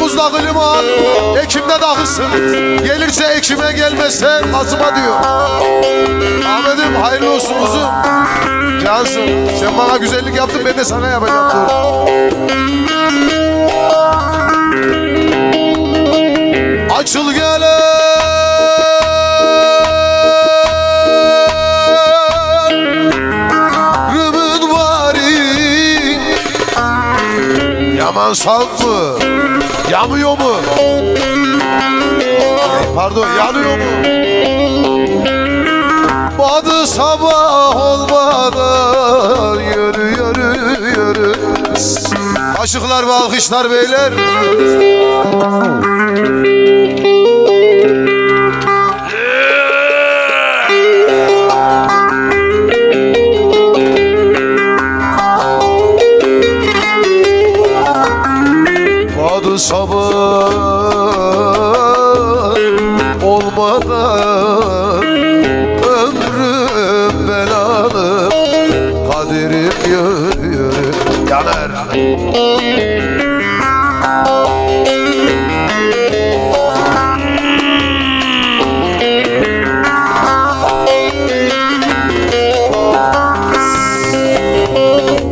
Temmuz'da klima al, Ekim'de dağılsın. Gelirse Ekim'e, gelmezse Kasım'a diyor. Ahmet'im hayırlı olsun uzun. Cansın, sen bana güzellik yaptın, ben de sana yapacağım. Dur. Açıl gele rımın vari. Yaman sal mı? Yanmıyor mu? Pardon, yanıyor mu? Badı sabah olmadan yürü yürü yürü. Aşıklar ve alkışlar beyler. Badı sabah olmadan ömrüm belalı, kaderim yürü yürü yanar.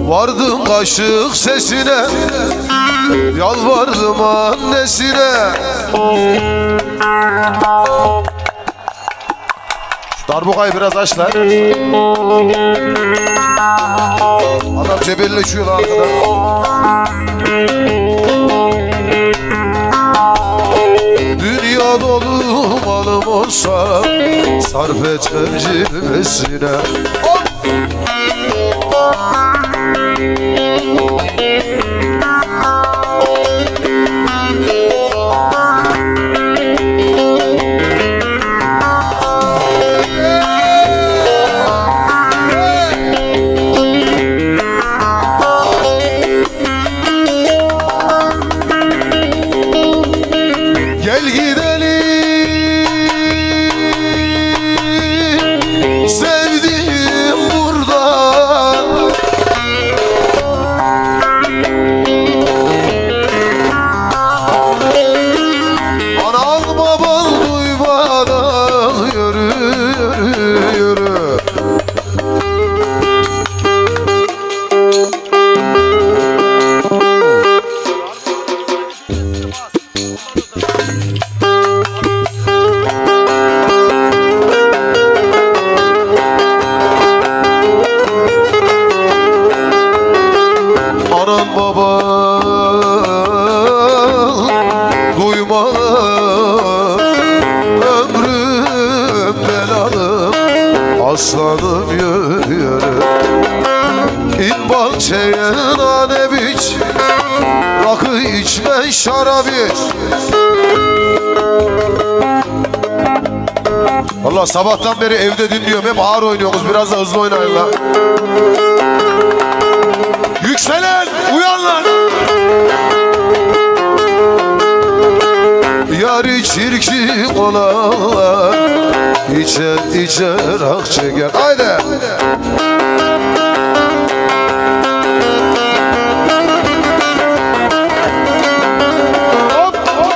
Vardım kaşık sesine, yalvardım annesine. Şu darbukayı biraz aç lan. Adam cebelleşiyor lan arkadan. Dünya dolu malım olsa sarf etmem cilvesine. Gel gidelim, sevdiğim burada. Anam babam duymadan yürü yürü yürü. Anan baban duymadan ömrüm belalım, aslanım yürü yürü. İn bahçeye nane biç, rakı içme şarap iç. Vallahi sabahtan beri evde dinliyorum, hep ağır oynuyoruz, biraz da hızlı oynayın lan. Yükselen, uyan lan! Yarı çirkin olanlar içer içer ak çeker. Haydi! Hop, hop.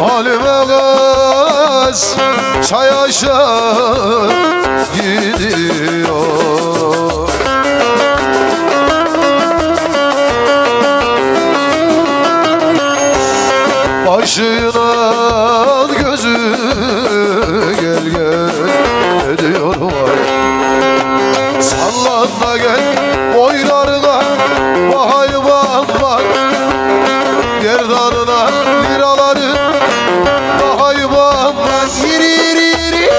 Halime kız çay aşağı gidiyor. Başına gözü gel gel ediyor var. Sallan da gel boylarına bahayvan var. Gerdanına liraları bahayvan var. Yiri yiri yiri.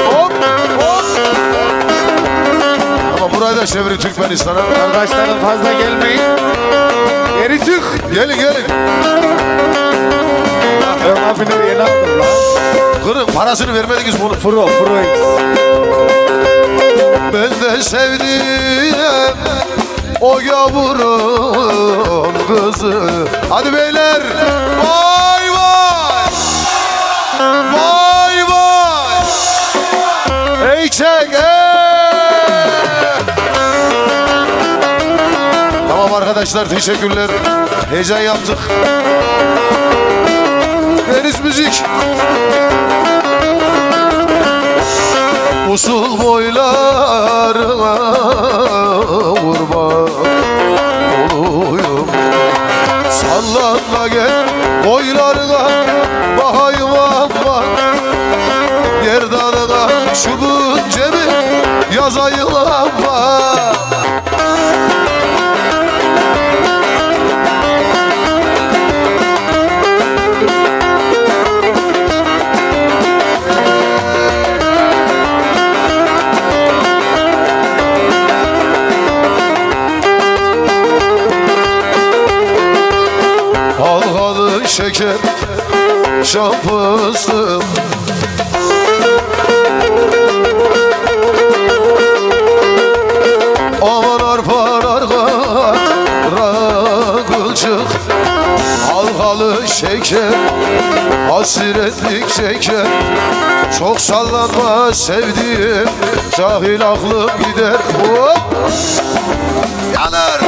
Hop hop. Ama burayı da çeviri Türkmenistan'a. Kardeşlerim fazla gelmeyin. Geri Gelin gelin. Ben abini yeni attım lan. Kırın parasını vermediniz bunu. Pro X. Ben de sevdim o yavrum kızı. Hadi beyler. Vay vay. Vay vay. Ey çek Tamam arkadaşlar teşekkürler. Heyecan yaptık. Deniz müzik. Usul boylarına vurma olayım. Sallanma gel boylarına bakayım ama gerdanına çubuğun cebi yazayım ama. Halkalı şeker, şam fıstığı. Aman arpa kılçık. Halkalı şeker, hasretlik şeker. Çok sallanma sevdiğim, cahil aklım gider. Hop! Yanar!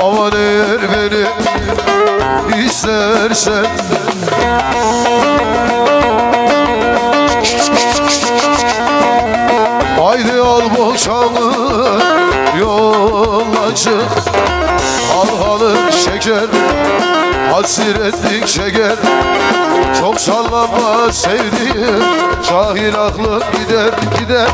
Aman eğer beni istersen haydi al boşanı yola çık. Halkalı şeker, hasretlik şeker. Çok sallanma sevdiğim, cahil aklım gider gider.